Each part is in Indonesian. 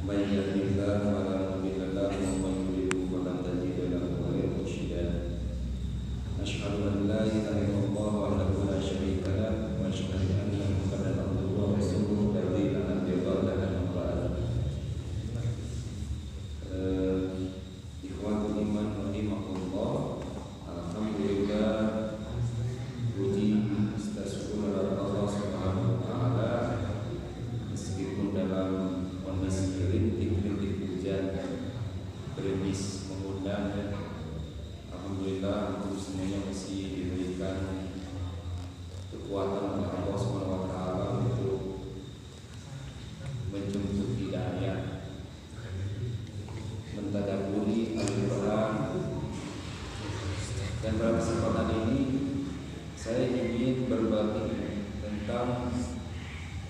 من يهد الله فلا مضل له ومن يضلل فلن تجد له وليا مرشدا أشهد أن لا إله إلا الله وحده لا شريك له وأشهد أن محمدا عبده ورسوله الذي لا نبي بعده أما بعد Ikhwatul iman rahimahullah, alhamdulillah, puji syukur Allah Subhanahu wa taala, meskipun dalam kondisi rintik-rintik hujan gerimis mengundang, alhamdulillah untuk semuanya masih diberikan kekuatan oleh Allah Subhanahu wa taala untuk menjemput hidayah, mentadaburi Al-Quran. Dan pada kesempatan ini saya ingin berbagi tentang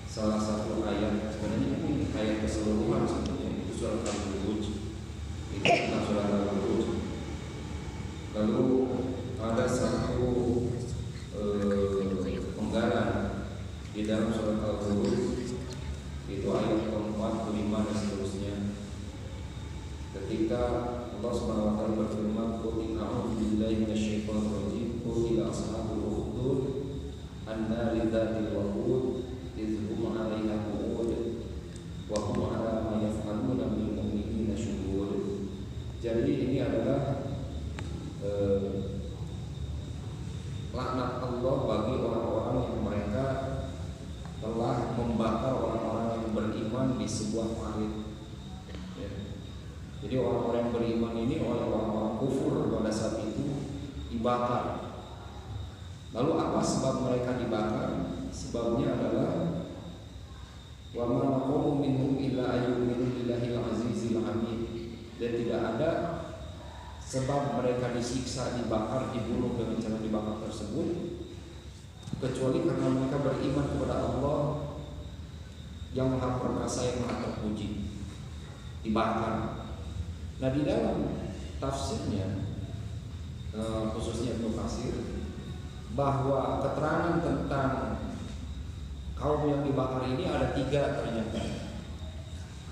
salah satu ayat, sebenarnya ini ayat keseluruhan sebetulnya, itu surat Al-Buruj, itu tentang surat Al-Buruj. Lalu ada satu penggalan di dalam surat Al-Buruj, itu ayat keempat, kelima dan seterusnya. Ketika Allah Subhanahu wa taala berfirman, "Qul a'udzu billahi minasyaitonir rajim, qul ila ashabil ukhdud an-nari dzatil waqud idh hum 'alaiha qu'ud wa hum 'ala ma yaf'aluna bil mu'minina syuhud." Jadi ini adalah laknat Allah bagi orang-orang yang mereka telah membakar orang-orang yang beriman di sebuah parit. Jadi orang-orang yang beriman ini oleh orang-orang kufur pada saat itu dibakar. Lalu apa sebab mereka dibakar? Sebabnya adalah wa ma naqamu minhum illa ayyuminu billahil azizil hamid. Dan tidak ada sebab mereka disiksa, dibakar, dibunuh dengan cara dibakar tersebut kecuali karena mereka beriman kepada Allah yang Maha Perkasa, yang Maha Terpuji. Dibakar. Nah, di dalam tafsirnya khususnya Ibnu Katsir, bahwa keterangan tentang kaum yang dibakar ini ada 3 ternyata,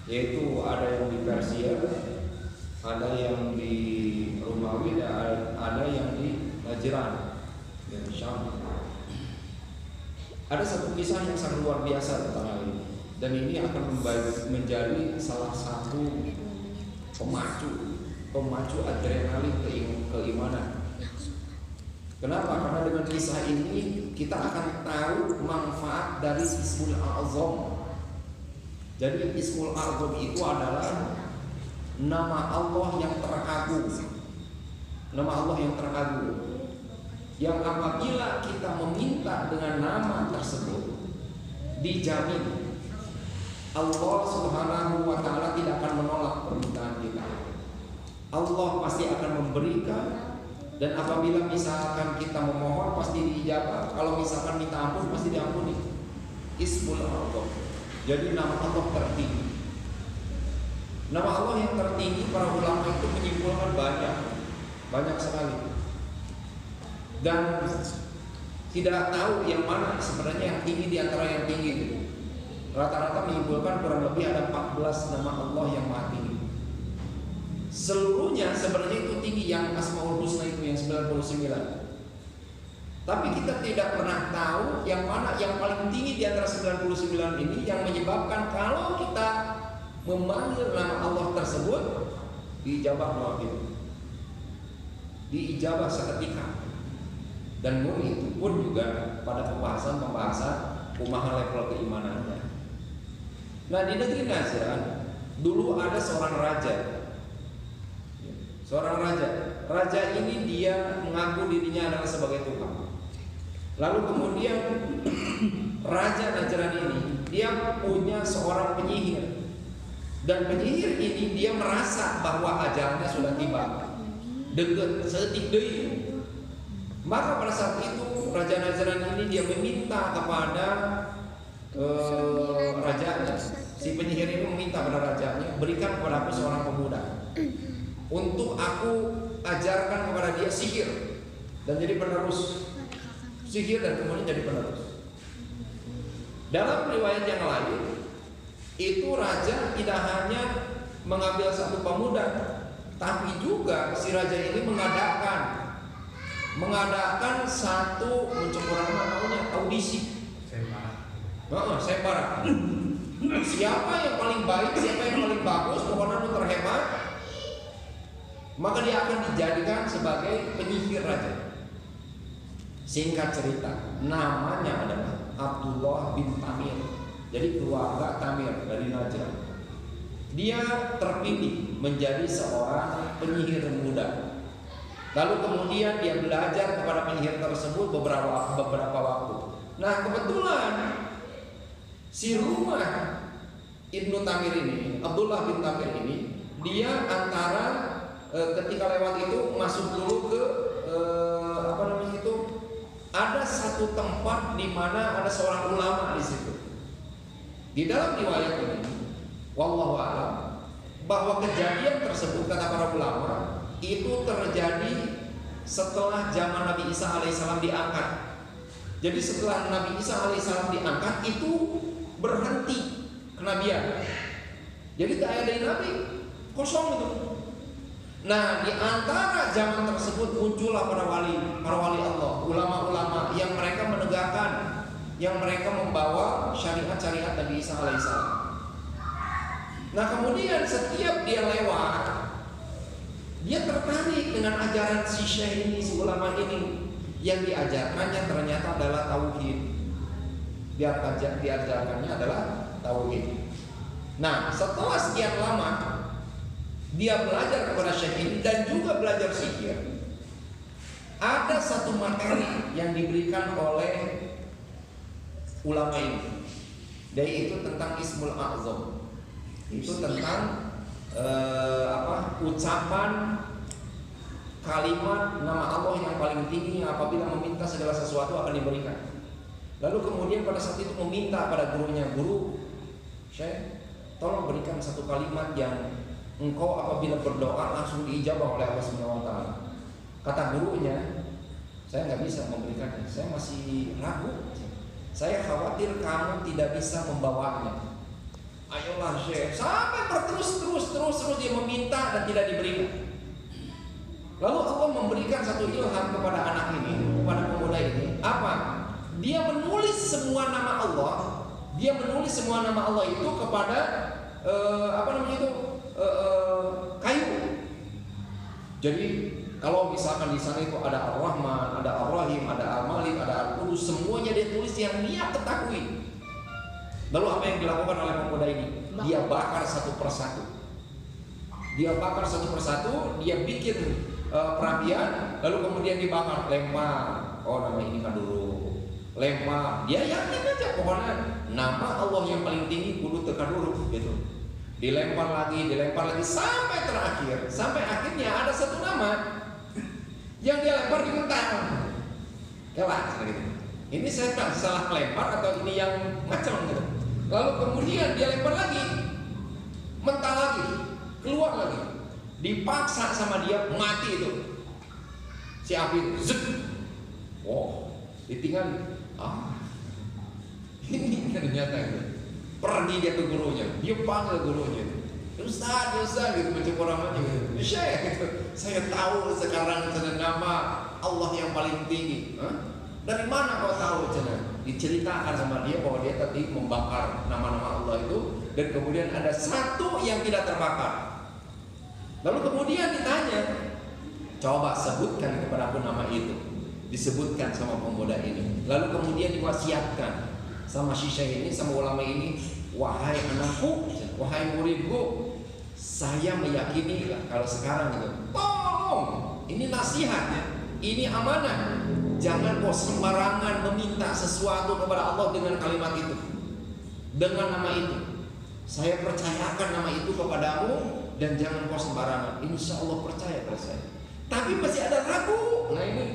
yaitu ada yang di Persia, ada yang di Romawi, dan ada yang di Najran, di Syam. Ada satu kisah yang sangat luar biasa tentang hal ini, dan ini akan menjadi salah satu pemacu adrenalin keimanan. Kenapa? Karena dengan kisah ini kita akan tahu manfaat dari Ismul A'zam. Jadi Ismul A'zam itu adalah nama Allah yang teragung. Nama Allah yang teragung, yang apabila kita meminta dengan nama tersebut, dijamin Allah Subhanahu wa taala tidak akan menolak permintaan kita. Allah pasti akan memberikan, dan apabila misalkan kita memohon pasti diijabah. Kalau misalkan minta ampun pasti diampuni. Ismul A'zam. Jadi nama Allah tertinggi. Nama Allah yang tertinggi, para ulama itu menyimpulkan banyak sekali. Dan tidak tahu yang mana sebenarnya yang tinggi di antara yang tinggi itu. Rata-rata menyimpulkan kurang lebih ada 14 nama Allah yang maha tinggi. Seluruhnya sebenarnya itu tinggi, yang Asmaul Husna itu yang 99. Tapi kita tidak pernah tahu yang mana yang paling tinggi di antara 99 ini, yang menyebabkan kalau kita memanggil nama Allah tersebut diijabah mewakili, diijabah seketika. Dan itu pun juga pada pembahasan kumaha level keimanannya. Nah, di negeri Najran dulu ada seorang raja. Raja ini dia mengaku dirinya adalah sebagai Tuhan. Lalu kemudian Raja Najran ini dia punya seorang penyihir. Dan penyihir ini dia merasa bahwa ajalnya sudah tiba. Dekat setik deui. Maka pada saat itu Raja Najran ini dia meminta kepada rajanya. Si penyihir ini meminta pada rajanya, berikan kepada aku seorang pemuda untuk aku ajarkan kepada dia sihir dan jadi penerus sihir, dan kemudian jadi penerus. Dalam riwayat yang lain, itu raja tidak hanya mengambil satu pemuda, tapi juga si raja ini mengadakan satu namanya audisi. Sembara. Siapa yang paling baik, siapa yang paling bagus, pokoknya itu terhebat, maka dia akan dijadikan sebagai penyihir raja. Singkat cerita, namanya adalah Abdullah bin Tamir. Jadi keluarga Tamir dari Najran. Dia terpilih menjadi seorang penyihir muda. Lalu kemudian dia belajar kepada penyihir tersebut beberapa waktu. Nah, kebetulan si rumah Ibnu Tamir ini, Abdullah bin Tamir ini, dia antara ketika lewat itu masuk dulu ke ada satu tempat di mana ada seorang ulama di situ. Di dalam riwayat ini, wallahu a'lam, bahwa kejadian tersebut kata para ulama itu terjadi setelah zaman Nabi Isa alaihissalam diangkat. Jadi setelah Nabi Isa alaihissalam diangkat itu berhenti kenabian. Jadi tak ada nabi, kosong itu. Nah, di antara zaman tersebut muncullah para wali Allah, ulama-ulama yang mereka menegakkan, yang mereka membawa syariat-syariat Nabi Isa alaihissalam. Nah, kemudian setiap dia lewat, dia tertarik dengan ajaran si syekh ini, si ulama ini. Yang diajarkannya ternyata adalah tauhid. Diajarkannya adalah tauhid. Nah, setelah sekian lama dia belajar kepada syekh ini dan juga belajar sihir, ada satu materi yang diberikan oleh ulama ini, yaitu tentang Ismul A'zam. Itu tentang ucapan kalimat nama Allah yang paling tinggi yang apabila meminta segala sesuatu akan diberikan. Lalu kemudian pada saat itu meminta pada gurunya, guru, Syekh, tolong berikan satu kalimat yang engkau apabila berdoa langsung diijabah oleh Allah Subhanahu wa taala. Kata gurunya, saya nggak bisa memberikannya, saya masih ragu. Saya khawatir kamu tidak bisa membawanya. Ayolah Syekh, sampai terus dia meminta dan tidak diberikan. Lalu Allah memberikan satu ilham kepada anak ini, kepada pemuda ini. Apa? Dia menulis semua nama Allah. Dia menulis semua nama Allah itu kepada kayu. Jadi kalau misalkan di sana itu ada Ar-Rahman, ada Ar-Rahim, ada Al-Malik, ada Al-Qudus, semuanya dia tulis yang dia ketahui. Lalu apa yang dilakukan oleh pemuda ini? Dia bakar satu persatu. Dia bikin perapian, lalu kemudian dibakar, lempar. Oh, nama ini kan dulu. Lempar. Dia yakin aja pokoknya nama Allah yang paling tinggi kudu tekan dulu gitu. Dilempar lagi sampai terakhir. Sampai akhirnya ada satu nama yang dia lempar di mentah. Kelas gitu. Ini saya tak salah lempar atau ini yang macam gitu. Lalu kemudian dia lempar lagi, mentah lagi, keluar lagi. Dipaksa sama dia, mati itu si api. Ditinggal. Ini ternyata itu. Pergi dia ke gurunya, dia panggil gurunya, Ustaz gitu, macam orang macam itu. Syekh, saya tahu sekarang nama Allah yang paling tinggi. Dari mana kau tahu? Diceritakan sama dia bahwa dia tadi membakar nama-nama Allah itu, dan kemudian ada satu yang tidak terbakar. Lalu kemudian ditanya, coba sebutkan kepada aku nama itu. Disebutkan sama pemuda ini. Lalu kemudian diwasiatkan sama si syekh ini, sama ulama ini, wahai anakku, wahai muridku, saya meyakini kalau sekarang itu, tolong, ini nasihat, ini amanah. Jangan kau sembarangan meminta sesuatu kepada Allah dengan kalimat itu, dengan nama itu. Saya percayakan nama itu kepadamu. Dan jangan kau sembarangan. Insya Allah percaya pada saya. Tapi masih ada ragu. Nah ini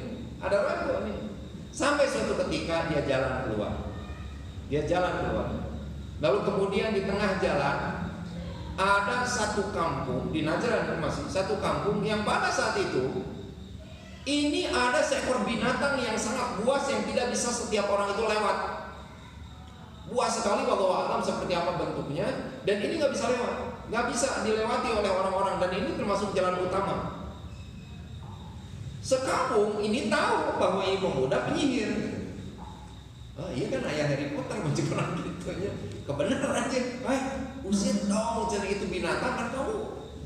ada ragu ini. Sampai suatu ketika dia jalan keluar. Lalu kemudian di tengah jalan ada satu kampung di Najran, masih satu kampung yang pada saat itu ini ada seekor binatang yang sangat buas yang tidak bisa setiap orang itu lewat. Buas sekali, wallahu a'lam seperti apa bentuknya. Dan ini nggak bisa lewat, nggak bisa dilewati oleh orang-orang, dan ini termasuk jalan utama. Sekampung ini tahu bahwa ini pemuda penyihir. Oh iya kan, ayah Harry Potter menciptakan gitu ya. Kebenaran aja, usir dong jadi itu binatang, kan kamu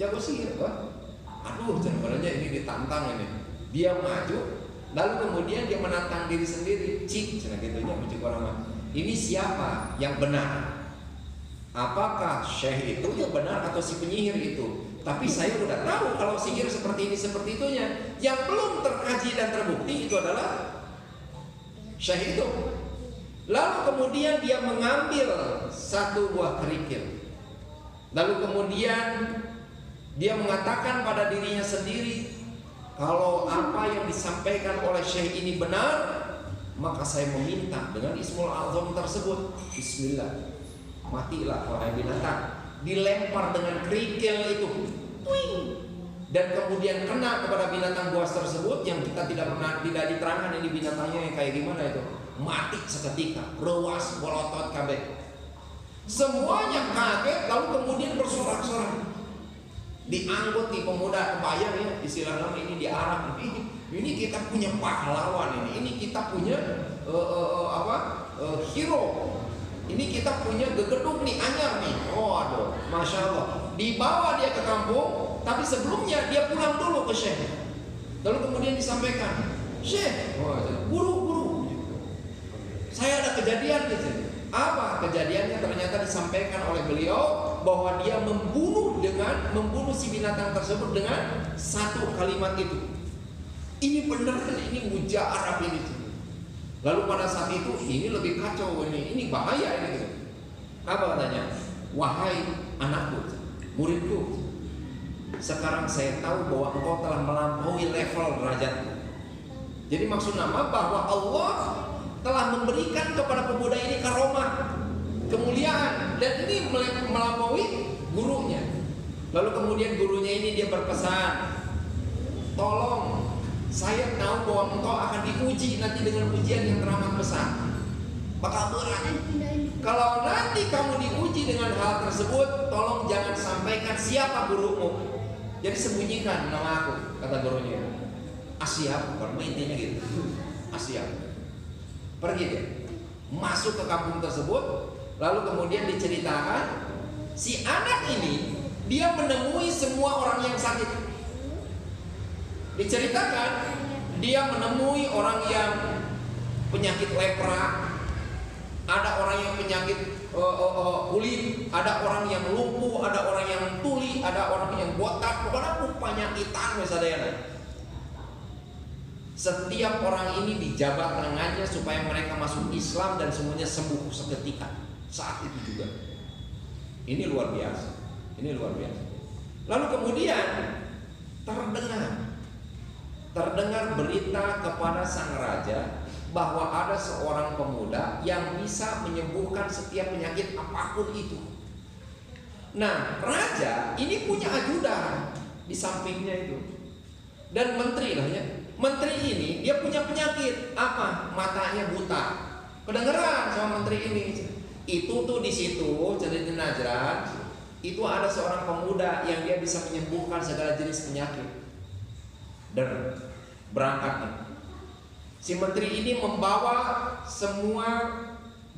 jago sihir. Aduh, sebenarnya ini ditantang ini. Dia maju, lalu kemudian dia menantang diri sendiri. Cik, cina gitunya mencik orang. Ini siapa yang benar? Apakah syekh itu yang benar atau si penyihir itu? Tapi saya udah tahu kalau sihir seperti ini seperti itunya. Yang belum terkaji dan terbukti itu adalah syekh itu. Lalu kemudian dia mengambil satu buah kerikil. Lalu kemudian dia mengatakan pada dirinya sendiri, kalau apa yang disampaikan oleh syekh ini benar, maka saya meminta dengan Ismul Azam tersebut, Bismillah, matilah wahai binatang. Dilempar dengan kerikil itu, dan kemudian kena kepada binatang buas tersebut yang kita tidak diterangkan ini binatangnya yang kayak gimana itu. Mati seketika, rewas bolotot kabeh. Semuanya kaget, lalu kemudian bersorak-sorak. Dianggut nih pemuda, kebayang ya istilah nama ini di Arab. Ini kita punya pahlawan ini kita punya hero. Ini kita punya gegeduk nih, anyar nih. Oh aduh, masya Allah. Dibawa dia ke kampung, tapi sebelumnya dia pulang dulu ke syekh. Lalu kemudian disampaikan, Syekh, guru, saya ada kejadian gitu. Apa kejadiannya? Ternyata disampaikan oleh beliau bahwa dia membunuh si binatang tersebut dengan satu kalimat itu. Ini benar, ini mujarab ini. Lalu pada saat itu ini lebih kacau ini bahaya ini gitu. Apa katanya? Wahai anakku, muridku, sekarang saya tahu bahwa engkau telah melampaui level derajatmu. Jadi maksud nama bahwa Allah telah memberikan kepada pemuda ini karomah, kemuliaan, dan ini melampaui gurunya. Lalu kemudian gurunya ini dia berpesan, tolong, saya tahu bahwa engkau akan diuji nanti dengan ujian yang teramat besar, bakal berat. Kalau nanti kamu diuji dengan hal tersebut, tolong jangan sampaikan siapa gurumu. Jadi sembunyikan nama aku, kata gurunya. Asyap, intinya gitu. Asyap. Pergi dia, masuk ke kampung tersebut. Lalu kemudian diceritakan, si anak ini dia menemui semua orang yang sakit. Diceritakan dia menemui orang yang penyakit lepra, ada orang yang penyakit kulit, ada orang yang lumpuh, ada orang yang tuli, ada orang yang botak, pokoknya penyakitan misalnya. Setiap orang ini dijabat tangannya supaya mereka masuk Islam dan semuanya sembuh seketika saat itu juga. Ini luar biasa. Ini luar biasa. Lalu kemudian terdengar berita kepada sang raja bahwa ada seorang pemuda yang bisa menyembuhkan setiap penyakit apapun itu. Nah, raja ini punya ajudan di sampingnya itu, dan menteri lah ya. Menteri ini dia punya penyakit apa? Matanya buta. Kedengeran sama menteri ini. Itu tuh di situ jadi di Najran itu ada seorang pemuda yang dia bisa menyembuhkan segala jenis penyakit. Dan berangkat. Si menteri ini membawa semua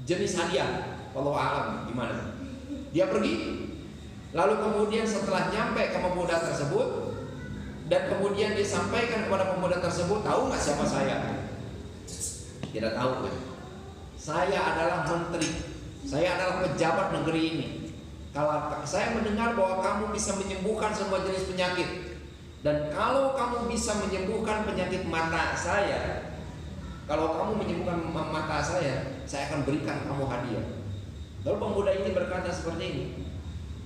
jenis hadiah. Wallahu a'lam gimana? Dia pergi. Lalu kemudian setelah nyampe ke pemuda tersebut, dan kemudian disampaikan kepada pemuda tersebut, tahu nggak siapa saya? Tidak tahu. Saya adalah menteri, saya adalah pejabat negeri ini. Kalau saya mendengar bahwa kamu bisa menyembuhkan semua jenis penyakit, dan kalau kamu bisa menyembuhkan penyakit mata saya, kalau kamu menyembuhkan mata saya akan berikan kamu hadiah. Lalu pemuda ini berkata seperti ini,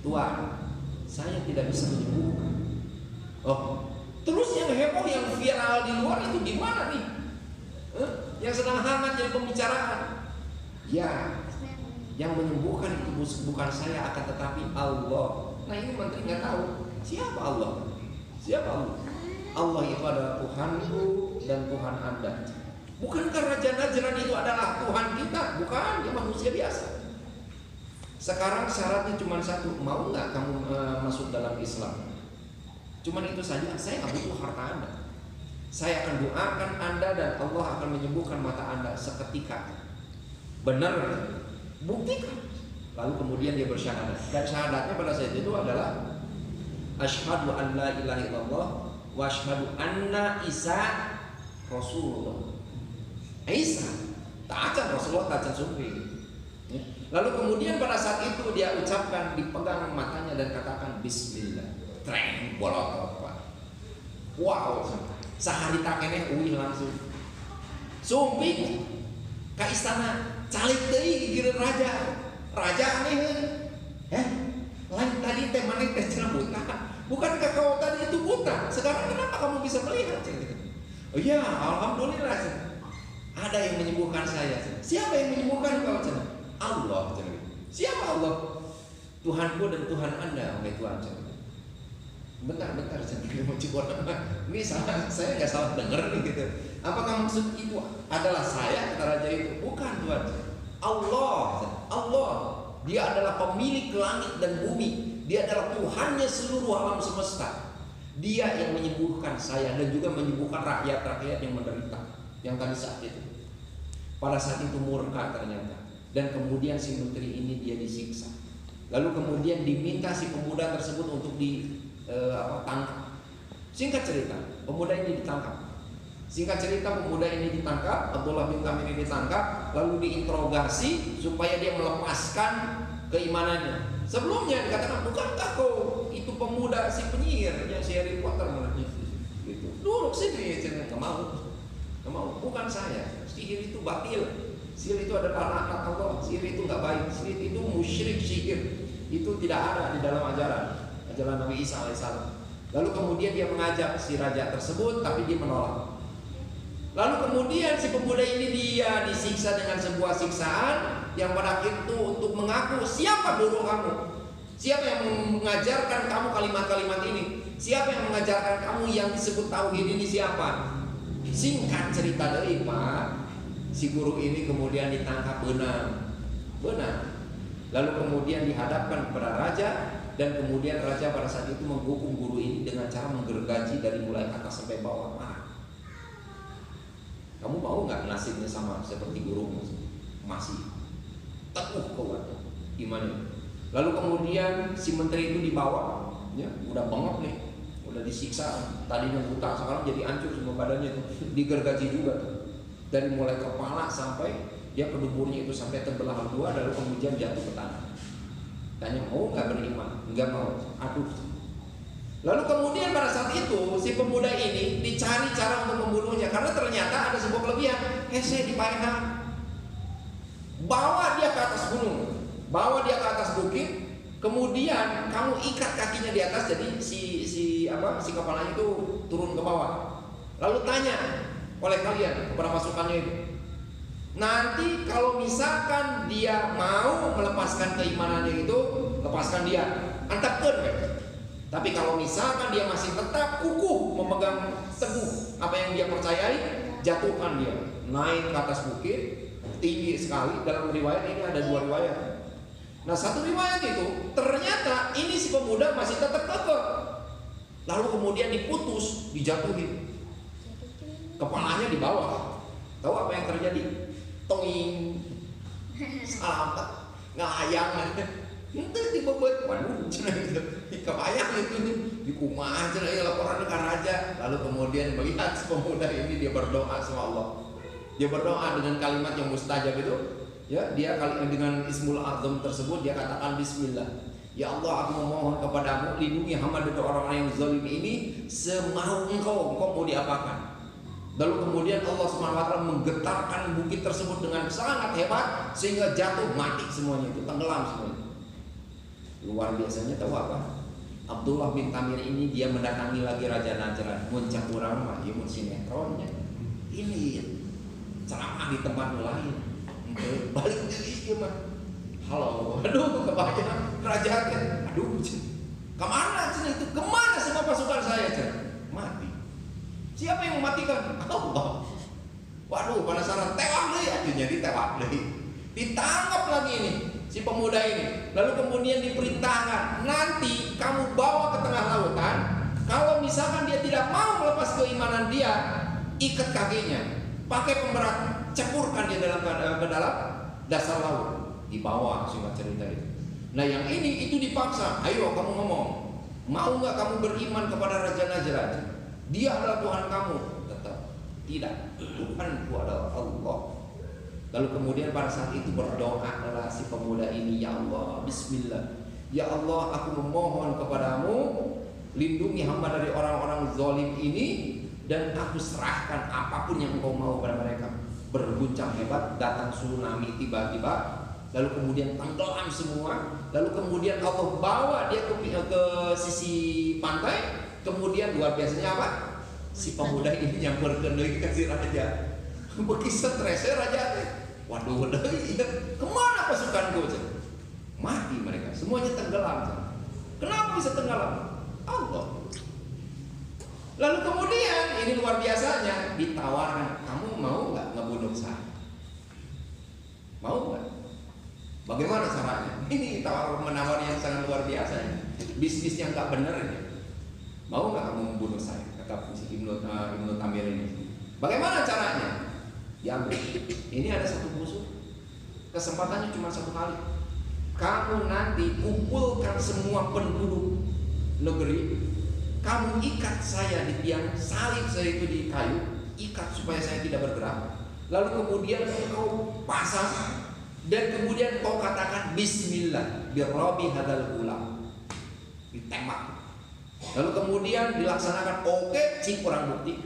Tuan, saya tidak bisa menyembuhkan. Oh, terus yang heboh, yang viral di luar itu di mana nih? Yang sedang hangat jadi pembicaraan. Ya, yang menyembuhkan itu bukan saya, akan tetapi Allah. Nah ini menteri nggak tahu siapa Allah. Siapa Allah? Allah itu adalah Tuhanku dan Tuhan Anda. Bukankah Raja Najran itu adalah Tuhan kita? Bukan, dia manusia biasa. Sekarang syaratnya cuma satu, mau nggak kamu masuk dalam Islam? Cuman itu saja. Saya nggak butuh harta Anda. Saya akan doakan Anda dan Allah akan menyembuhkan mata Anda seketika. Benar? Buktikan. Lalu kemudian dia bersyahadat. Dan syahadatnya pada saat itu adalah asyhadu an la ilaha illallah wa asyhadu anna Isa Rasulullah. Isa ta'acan Rasulullah ta'acan sufi. Lalu kemudian pada saat itu dia ucapkan, dipegang matanya dan katakan bismillah. Tren bolot apa? Wow, sehari tak kene uih langsung. Sumping ka istana calik deui gireun raja. Raja aneh. Lain tadi teh maneh teh cenah buta. Bukankah kau tadi itu buta? Sekarang kenapa kamu bisa melihat? Oh iya, alhamdulillah. Ada yang menyembuhkan saya. Siapa yang menyembuhkan kau cenah? Allah. Siapa Allah? Tuhanku dan Tuhan Anda, oleh Tuhan. Bentar, ini salah, saya nggak salah dengar nih gitu. Apakah maksud itu adalah saya kata raja itu? Bukan Tuhan. Allah. Dia adalah pemilik langit dan bumi. Dia adalah Tuhannya seluruh alam semesta. Dia yang menyembuhkan saya dan juga menyembuhkan rakyat-rakyat yang menderita. Yang tadi saat itu. Pada saat itu murka ternyata. Dan kemudian si menteri ini dia disiksa. Lalu kemudian diminta si pemuda tersebut untuk ditangkap. Singkat cerita, pemuda ini ditangkap. Pemuda ini ditangkap, Abdullah bin Tamim ini ditangkap, lalu diinterogasi supaya dia melepaskan keimanannya. Sebelumnya dikatakan, bukankah kau itu pemuda si penyihir yang si Harry Potter gitu. Duduk sini, nggak mau, bukan saya. Sihir itu batil. Sihir itu adalah anak Allah. Sihir itu nggak baik. Sihir itu musyrik sihir. Itu tidak ada di dalam ajaran Nabi Isa alaihissalam. Lalu kemudian dia mengajak si raja tersebut, tapi dia menolak. Lalu kemudian si pemuda ini dia disiksa dengan sebuah siksaan yang pada akhir itu untuk mengaku siapa guru kamu, siapa yang mengajarkan kamu kalimat-kalimat ini, siapa yang mengajarkan kamu yang disebut tauhid ini siapa. Singkat cerita dari Pak, si guru ini kemudian ditangkap benar. Lalu kemudian dihadapkan kepada raja, dan kemudian raja pada saat itu menghukum guru ini dengan cara menggergaji dari mulai atas sampai bawah. Kamu mau nggak nasibnya sama seperti gurumu? Masih teguh kuat imannya. Lalu kemudian si menteri itu dibawa, ya udah bengok nih, udah disiksa, tadinya buta sekarang jadi hancur semua badannya tuh, digergaji juga tuh. Dari mulai kepala sampai dia keduburnya itu sampai terbelah dua, lalu kemudian jatuh ke tanah. Tanya, mau nggak beriman? Nggak mau. Aduh. Lalu kemudian pada saat itu si pemuda ini dicari cara untuk membunuhnya karena ternyata ada sebuah kelebihan. Saya dipaehan. Bawa dia ke atas gunung, bawa dia ke atas bukit, kemudian kamu ikat kakinya di atas, jadi si kepalanya itu turun ke bawah. Lalu tanya oleh kalian kepada pasukannya itu, nanti kalau misalkan dia mau melepaskan keimanannya itu, lepaskan dia, antapkan. Tapi kalau misalkan dia masih tetap kukuh memegang teguh apa yang dia percayai, jatuhkan dia, naik ke atas bukit tinggi sekali. Dalam riwayat ini ada dua riwayat. Nah, satu riwayat itu ternyata ini si pemuda masih tetap kekeh. Lalu kemudian diputus, dijatuhin, kepalanya di bawah. Tahu apa yang terjadi? Toing, selamat, ngayang. Itu dibebet, waduh, kebayang itu di kumah aja ya laporan ke raja. Lalu kemudian melihat si pemuda ini, dia berdoa sama Allah. Dia berdoa dengan kalimat yang mustajab itu. Ya, dia dengan Ismul Azam tersebut dia katakan Bismillah. Ya Allah, aku memohon kepadamu, lindungi hamba dari orang-orang yang zalim ini semau engkau mau diapakan. Lalu kemudian Allah SWT menggetarkan bukit tersebut dengan sangat hebat sehingga jatuh mati semuanya itu, tenggelam semuanya. Luar biasanya tahu apa? Abdullah bin Tamir ini dia mendatangi lagi Raja Najran, muncak urang mah ieu sinetronnya. Ini ceramah di tempat lain. Balik deui ieu mah. Halo, aduh kebayang raja teh. Aduh, kemana cenah itu? Kemana semua pasukan saya cenah? Mati. Siapa yang mematikan? Allah. Waduh, penasaran, tewak deui atunya, ditewak deui. Ditangkap lagi ini. si pemuda ini. Lalu kemudian diperintahkan, nanti kamu bawa ke tengah lautan. Kalau misalkan dia tidak mau melepas keimanan dia, ikat kakinya, pakai pemberat, cepurkan dia ke dalam dasar laut. Dibawa, singkat cerita itu. Nah yang ini itu dipaksa. Ayo kamu ngomong, mau nggak kamu beriman kepada Raja Najran? Dia adalah Tuhan kamu. Tetap tidak. Tuhanku adalah Allah. Lalu kemudian pada saat itu berdoa adalah si pemuda ini, ya Allah, Bismillah, ya Allah, aku memohon kepadamu, lindungi hamba dari orang-orang zalim ini, dan aku serahkan apapun yang engkau mau pada mereka. Berguncang hebat, datang tsunami tiba-tiba, lalu kemudian tenggelam semua. Lalu kemudian Allah bawa dia ke sisi pantai. Kemudian luar biasanya apa? Si pemuda ini yang berkendali ke si raja. Begitu stresnya raja teh. Waduh, kemana pasukanku? Mati mereka, semuanya tenggelam. Kenapa bisa tenggelam? Allah. Lalu kemudian ini luar biasanya ditawarkan, kamu mau nggak ngebunuh saya? Mau nggak? Bagaimana caranya? Ini menawar yang sangat luar biasa. Bisnis yang nggak benar ini. Mau nggak kamu membunuh saya? Kata si Ibnu Tamir ini. Bagaimana caranya? Diambil. Ini ada satu musuh. Kesempatannya cuma satu kali. Kamu nanti kumpulkan semua penduduk negeri. Kamu ikat saya di tiang, salib saya itu di kayu, ikat supaya saya tidak bergerak. Lalu kemudian engkau pasang dan kemudian kau katakan Bismillah birrobi hadal gulam, ditembak. Lalu kemudian dilaksanakan, oke, cik kurang bukti.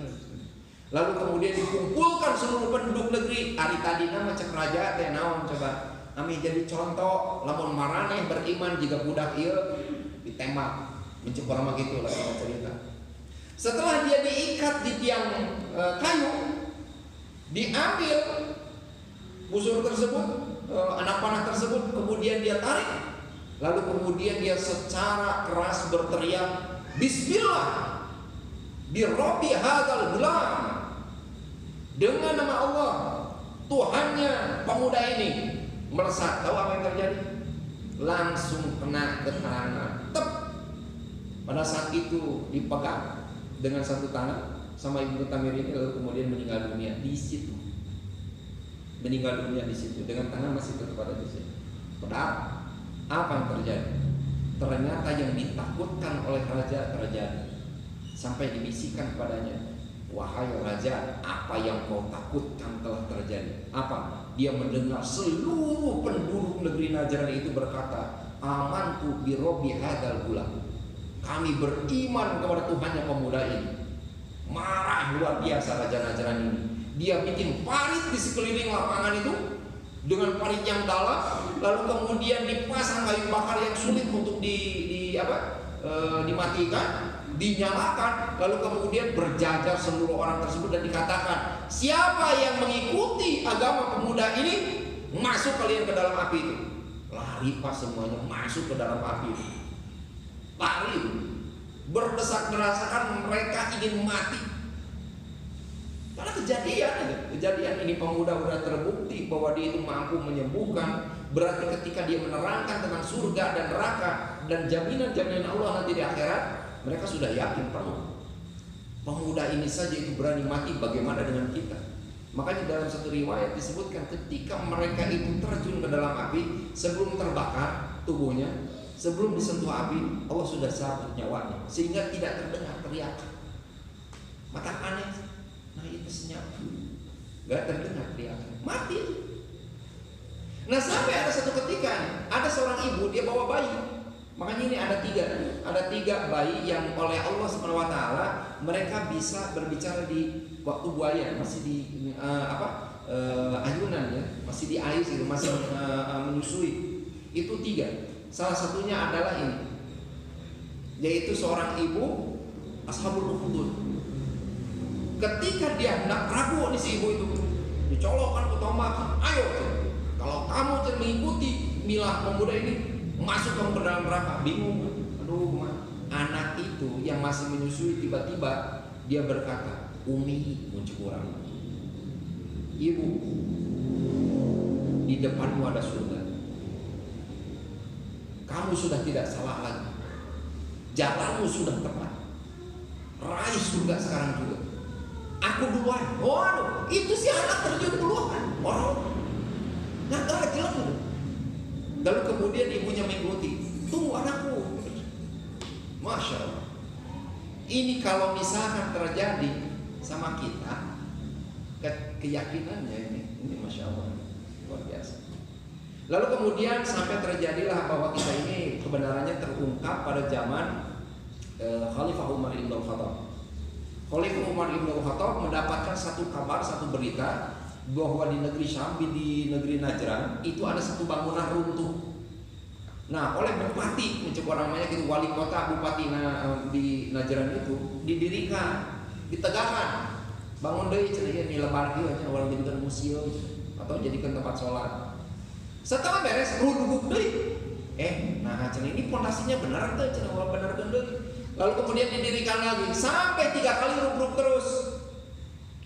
Lalu kemudian dikumpulkan seluruh penduduk negeri. Hari tadi nama cek raja teh naon coba. Kami jadi contoh, lamun maraneh beriman jika budak ieu ditembak. Mencoba sama gitu lah cerita. Setelah dia diikat di tiang kayu, diambil busur tersebut, anak panah tersebut, kemudian dia tarik. Lalu kemudian dia secara keras berteriak, Bismillah birrobi hadal gulam, dengan nama Allah, Tuhannya pemuda ini. Melesat. Tahu apa yang terjadi? Langsung kena ke tanah. Tep. Pada saat itu dipegang dengan satu tangan sama Ibnu Tamir ini, lalu kemudian meninggal dunia di situ. Meninggal dunia di situ dengan tangan masih tetap ada di situ. Padahal apa yang terjadi? Ternyata yang ditakutkan oleh raja terjadi. Sampai dibisikkan kepadanya, wahai raja, apa yang kau takutkan telah terjadi. Apa? Dia mendengar seluruh penduduk negeri Najran itu berkata, amantu birrobi hadal gulam. Kami beriman kepada Tuhannya pemuda ini. Marah luar biasa raja Najran ini. Dia bikin parit di sekeliling lapangan itu dengan parit yang dalam, lalu kemudian dipasang kayu bakar yang sulit untuk dimatikan, dinyalakan, lalu kemudian berjajar seluruh orang tersebut dan dikatakan, siapa yang mengikuti agama pemuda ini, masuk kalian ke dalam api itu. Lari pas semuanya masuk ke dalam api itu. Lari, berdesak-desakan, mereka ingin mati. Karena kejadian ini pemuda sudah terbukti bahwa dia itu mampu menyembuhkan. Berarti ketika dia menerangkan tentang surga dan neraka dan jaminan-jaminan Allah nanti di akhirat, mereka sudah yakin penuh. Pemuda ini saja itu berani mati, bagaimana dengan kita? Makanya dalam satu riwayat disebutkan ketika mereka itu terjun ke dalam api, sebelum terbakar tubuhnya, sebelum disentuh api, Allah sudah cabut nyawanya sehingga tidak terdengar teriakan. Maka aneh, nah itu senyap, gak terdengar teriakan, mati. Nah sampai ada satu ketika ada seorang ibu, dia bawa bayi. Makanya ini ada tiga bayi yang oleh Allah SWT mereka bisa berbicara di waktu buaya masih di ayunan ya, masih di air itu, masih menyusui. Itu tiga. Salah satunya adalah ini, yaitu seorang ibu ashabul ukhdud. Ketika dia hendak ragu di si ibu itu, dicolokkan ke tombak, ayo, kalau kamu mengikuti milah pemuda ini, masuk ke dalam neraka. Bingung, aduh, anak itu yang masih menyusui tiba-tiba dia berkata, Umi muncul orang, ibu, di depanmu ada surga. Kamu sudah tidak salah lagi. Jalanmu sudah tepat. Raih surga sekarang juga. Aku duluan. Waduh, itu si anak terjun duluan. Orang nggak jelas. Lalu kemudian ibunya mengikuti. Tunggu anakku. Masya Allah. Ini kalau misalkan terjadi sama kita, keyakinannya ini Masya Allah luar biasa. Lalu kemudian sampai terjadilah bahwa kita ini kebenarannya terungkap pada zaman Khalifah Umar Ibn Khattab. Khalifah Umar Ibn Khattab mendapatkan satu kabar, satu berita bahwa di negeri Syam, di negeri Najran itu ada satu bangunan runtuh. Nah, oleh bupati, orang namanya gitu, wali kota bupati di Najran itu didirikan, ditegakkan, bangun deh, ceria ini lebar dia, orang jadikan museum atau jadikan tempat sholat. Setelah beres, runduk deh. Nah, ini pondasinya benar tuh, orang benar deh. Lalu kemudian didirikan lagi sampai 3 kali rubruk terus.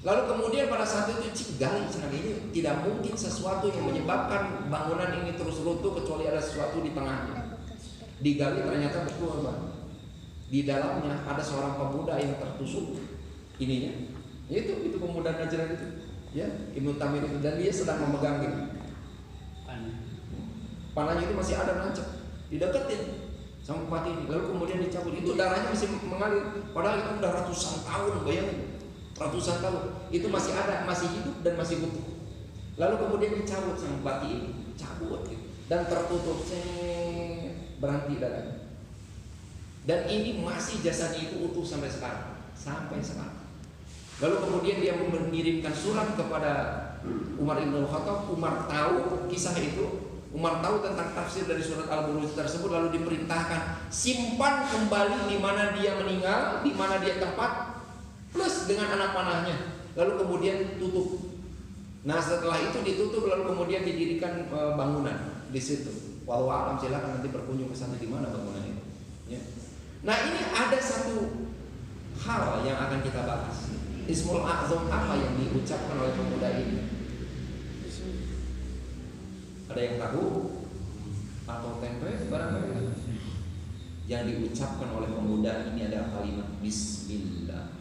Lalu kemudian pada saat itu gali ini tidak mungkin sesuatu yang menyebabkan bangunan ini terus runtuh kecuali ada sesuatu di tengahnya. Digali ternyata betul, Bang. Di dalamnya ada seorang pemuda yang tertusuk ininya. Itu pemuda Najran itu, ya, Ibnu Tamir itu, dan dia sedang memegang ini. Panahnya itu masih ada nancep, dideketin sama bupati ini. Lalu kemudian dicabut, itu darahnya masih mengalir. Padahal itu udah ratusan tahun, bayangin. Ratusan tahun itu masih ada, masih hidup dan masih utuh. Lalu kemudian dicabut sama bupati ini, cabut gitu. Dan tertutup, berhenti darahnya. Dan ini masih jasadnya itu utuh sampai sekarang, Lalu kemudian dia mengirimkan surat kepada Umar Ibn Khattab. Umar tahu kisah itu, Umar tahu tentang tafsir dari surat Al-Buruj tersebut, lalu diperintahkan simpan kembali di mana dia meninggal, di mana dia tempat, plus dengan anak panahnya. Lalu kemudian tutup. Nah, setelah itu ditutup, lalu kemudian didirikan bangunan di situ. Walau alam, silakan nanti berkunjung ke sana di mana bangunan itu. Ya. Nah, ini ada satu hal yang akan kita bahas. Ismul A'zam apa yang diucapkan oleh pemuda ini? Ada yang tahu? Atau tempe barangkali? Yang diucapkan oleh pemuda ini adalah kalimat Bismillah.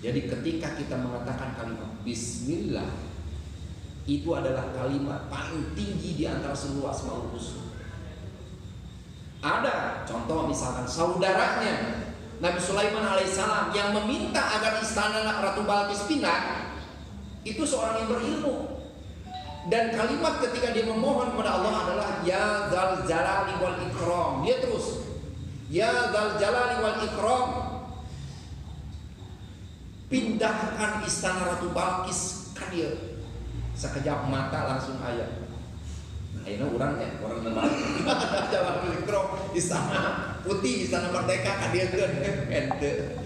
Jadi ketika kita mengatakan kalimat Bismillah, itu adalah kalimat paling tinggi di antara seluruh Asmaul Husna. Ada contoh misalkan saudaranya Nabi Sulaiman alaihissalam yang meminta agar istana Ratu Balqis pindah, itu seorang yang berilmu. Dan kalimat ketika dia memohon kepada Allah adalah Ya Dzal Jalali wal Ikram. Dia terus Ya Dzal Jalali wal Ikram, pindahkan istana Ratu Balqis kan dia. Sekejap mata langsung ayat. Nah, ini orangnya, orang Balqis. Jalal wal Ikram, istana putih, istana merdeka kan dia kan ente.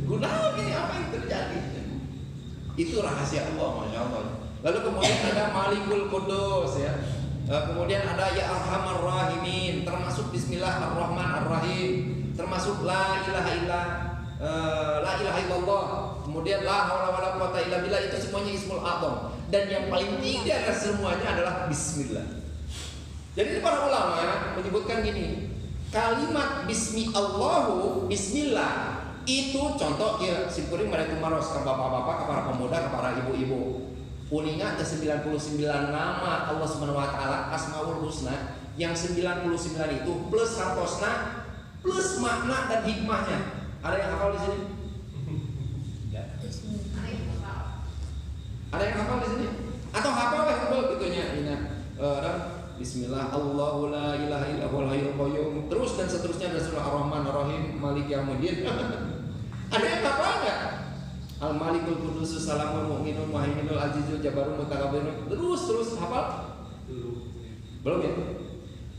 Guna ini apa yang terjadi? Itu rahasia Allah, Masya Allah. Lalu kemudian ada Malikul Qudus, ya. Kemudian ada Ya Arhamar Rahimin, termasuk Bismillahirrahmanirrahim, termasuk La ilaha illallah, kemudian La haula wala quwata illa billah, itu semuanya Ismul A'zam. Dan yang paling tinggi dari semuanya adalah Bismillah. Jadi para ulama menyebutkan gini, kalimat Bismillahu, Bismillah itu contoh ya simpuring mereka maros ke bapak-bapak, ke para pemuda, ke para ibu-ibu. Uningat ke 99 nama Allah Subhanahu wa taala Asmaul Husna, yang 99 itu plus hartosna plus makna dan hikmahnya. Ada yang hafal di sini? Ada yang hafal di sini? Atau hafal gitunya ini. Bismillah Allahu la ilaha illa huwal hayyul qayyum, terus dan seterusnya dari surah Ar-Rahman Ar-Rahim Maliki Yaumiddin. Ada yang hafal enggak? Al-Malikul Qudus Salamul Mu'minul Muhaiminul Azizul Jabarul Mutakabbirun, terus hafal? Belum ya?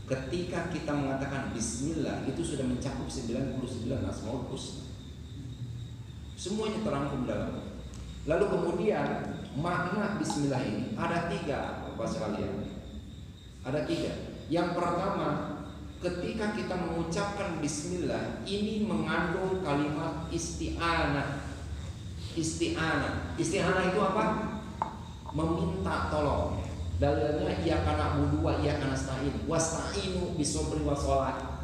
Ketika kita mengatakan Bismillah, itu sudah mencakup 99 Asmaul Husna. Semuanya terangkum dalam. Lalu kemudian makna Bismillah ini ada 3, Bapak sekalian. Ada 3. Yang pertama, ketika kita mengucapkan Bismillah, ini mengandung kalimat isti'anah. Isti'anah itu apa? Meminta tolong. Dalilnya iyyaka na'budu wa iyyaka nasta'in wasta'inu bis-sabri was-shalah.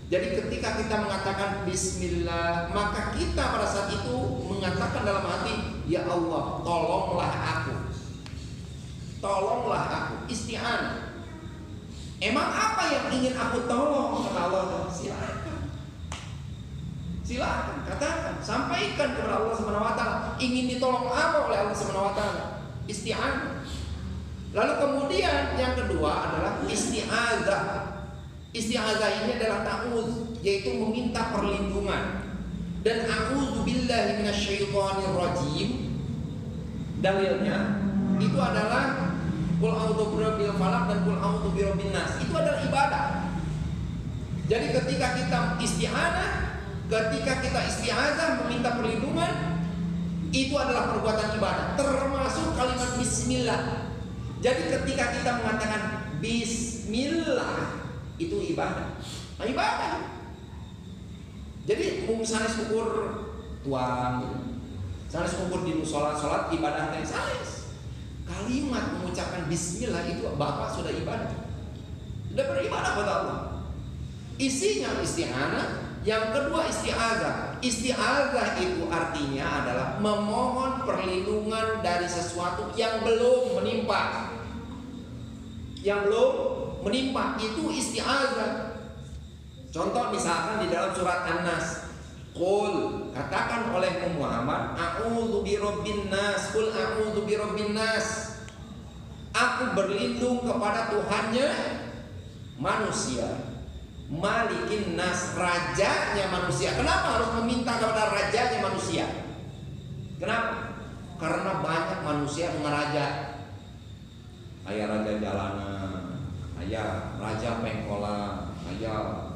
Jadi ketika kita mengatakan bismillah, maka kita pada saat itu mengatakan dalam hati, ya Allah, tolonglah aku. Tolonglah aku, isti'anah. Emang apa yang ingin aku tolong? Kata Allah, silakan. Silakan, katakan, sampaikan kepada Allah Subhanahu wa taala, ingin ditolong apa oleh Allah Subhanahu wa taala? Isti'anah. Lalu kemudian yang kedua adalah isti'adzah. Isti'adzah ini adalah ta'udz, yaitu meminta perlindungan. Dan a'udzu billahi minasyaitonir rajim. Dalilnya itu adalah qul a'udzu birabbil falaq dan qul a'udzu birabbin nas. Itu adalah ibadah. Jadi ketika kita isti'anah, ketika kita isti'adzah meminta perlindungan, itu adalah perbuatan ibadah, termasuk kalimat bismillah. Jadi ketika kita mengatakan bismillah, itu ibadah. Nah, ibadah. Jadi misalnya syukur tuang, misalnya syukur di musola sholat ibadah yang salis. Kalimat mengucapkan bismillah itu bapak sudah ibadah, sudah beribadah kepada Allah. Isinya isti'anah. Yang kedua isti'adzah. Isti'adzah itu artinya adalah memohon perlindungan dari sesuatu yang belum menimpa. Yang belum menimpa itu isti'adzah. Contoh misalkan di dalam surat An-Nas, qul, katakan oleh Muhammad, a'udzu birabbin nas, qul a'udzu birabbin nas. Aku berlindung kepada Tuhannya manusia. Malikin nas, rajanya manusia. Kenapa harus meminta kepada rajanya manusia? Kenapa? Karena banyak manusia ngeraja. Ayah raja jalanan, ayah raja pengkolan, ayah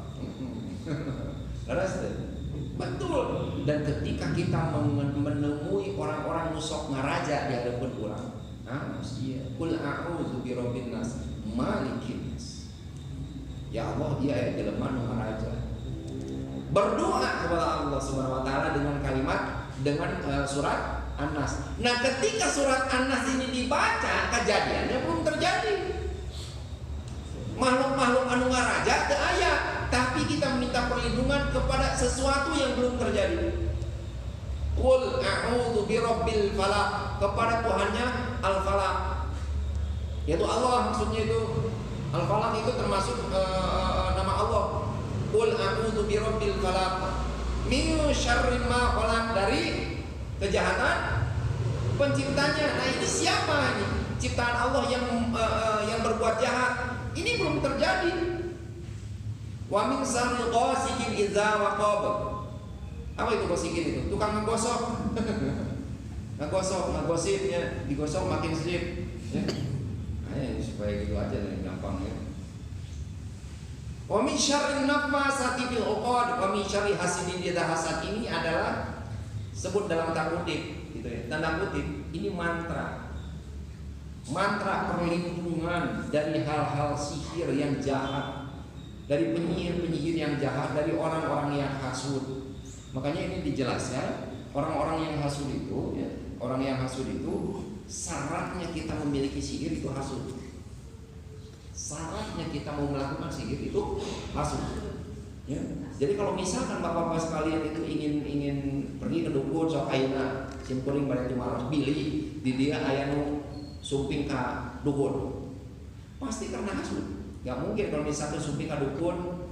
betul. Dan ketika kita menemui orang-orang nusok ngeraja di hadapan orang, manusia. Qul a'udzu birabbin nas, malikin nas. Ya Allah, dia jelema nu raja. Berdoa kepada Allah Subhanahu wa taala dengan kalimat surat An-Nas. Nah, ketika surat An-Nas ini dibaca, kejadiannya belum terjadi. Makhluk-makhluk anu ngaraja teu aya, tapi kita minta perlindungan kepada sesuatu yang belum terjadi. Qul a'udzu birabbil falaq, kepada Tuhannya Al-Falaq. Yaitu Allah, maksudnya itu Al-Falaq itu termasuk nama Allah. Qul a'udzu birabbil falaq min syarri ma khalaq, dari kejahatan penciptanya. Nah, ini siapa ini? Ciptaan Allah yang berbuat jahat. Ini belum terjadi. Wa min syarri ghasiqin idza waqab. Apa itu ghasiqin itu? Tukang ngegosok. Ngegosip ya, digosok makin sedikit ya. Supaya gitu aja dan gampang ya. Wa min syarrin nafasati fil 'uqad wa min syarri hasidin idza hasad. Ini adalah sebut dalam tanda kutip gitu ya. Tanda kutip, ini mantra. Mantra perlindungan dari hal-hal sihir yang jahat, dari penyihir-penyihir yang jahat, dari orang-orang yang hasud. Makanya ini dijelaskan, orang-orang yang hasud itu ya, orang yang hasud itu syaratnya kita memiliki sihir itu hasud. Syaratnya kita mau melakukan sihir itu hasud. Ya. Jadi kalau misalkan bapak-bapak sekalian itu ingin pergi ke dukun, sok ayeuna simkuring bari tumaros bili di dia aya nu sumping ka dukun. Pasti karena hasud. Gak mungkin kalau misalkan sumping ka dukun,